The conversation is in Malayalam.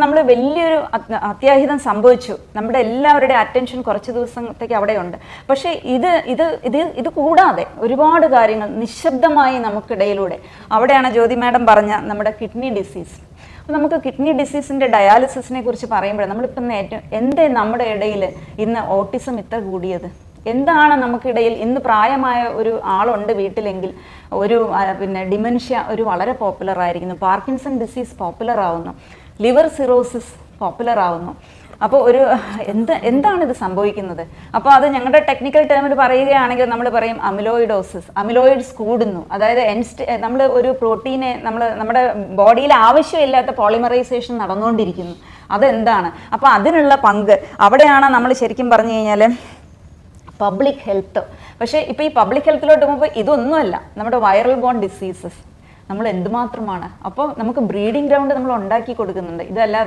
നമ്മൾ വലിയൊരു അത്യാഹിതം സംഭവിച്ചു, നമ്മുടെ എല്ലാവരുടെ അറ്റൻഷൻ കുറച്ച് ദിവസത്തേക്ക് അവിടെയുണ്ട്. പക്ഷേ ഇത് കൂടാതെ ഒരുപാട് കാര്യങ്ങൾ നിശബ്ദമായി നമുക്കിടയിലൂടെ, അവിടെയാണ് ജ്യോതി മാഡം പറഞ്ഞ നമ്മുടെ കിഡ്നി ഡിസീസ്. നമുക്ക് കിഡ്നി ഡിസീസിൻ്റെ ഡയാലിസിസിനെ കുറിച്ച് പറയുമ്പോൾ നമ്മളിപ്പം എന്തേ നമ്മുടെ ഇടയിൽ ഇന്ന് ഓട്ടിസം ഇത്ര കൂടിയത്? എന്താണ് നമുക്കിടയിൽ ഇന്ന് പ്രായമായ ഒരു ആളുണ്ട് വീട്ടിലെങ്കിൽ ഒരു പിന്നെ ഡിമെൻഷ്യ ഒരു വളരെ പോപ്പുലർ ആയിരിക്കുന്നു, പാർക്കിൻസൺ ഡിസീസ് പോപ്പുലർ ആവുന്നു, ലിവർ സിറോസിസ് പോപ്പുലർ ആവുന്നു. അപ്പോൾ എന്താണ് ഇത് സംഭവിക്കുന്നത്? അപ്പോൾ അത് ഞങ്ങളുടെ ടെക്നിക്കൽ ടേമിൽ പറയുകയാണെങ്കിൽ നമ്മൾ പറയും അമിലോയിഡോസിസ്, അമിലോയിഡ്സ് കൂടുന്നു. അതായത് നമ്മൾ ഒരു പ്രോട്ടീനെ നമ്മുടെ ബോഡിയിൽ ആവശ്യമില്ലാത്ത പോളിമറൈസേഷൻ നടന്നുകൊണ്ടിരിക്കുന്നു. അതെന്താണ്? അപ്പോൾ അതിനുള്ള പങ്ക് അവിടെയാണ് നമ്മൾ ശരിക്കും പറഞ്ഞു കഴിഞ്ഞാൽ പബ്ലിക് ഹെൽത്ത്. പക്ഷേ ഇപ്പോൾ ഈ പബ്ലിക് ഹെൽത്തിലോട്ട് പോകുമ്പോൾ ഇതൊന്നുമല്ല, നമ്മുടെ വൈറൽ ബോൺ ഡിസീസസ് നമ്മൾ എന്തുമാത്രമാണ്. അപ്പോൾ നമുക്ക് ബ്രീഡിംഗ് ഗ്രൗണ്ട് നമ്മൾ ഉണ്ടാക്കി കൊടുക്കുന്നുണ്ട്. ഇതല്ലാതെ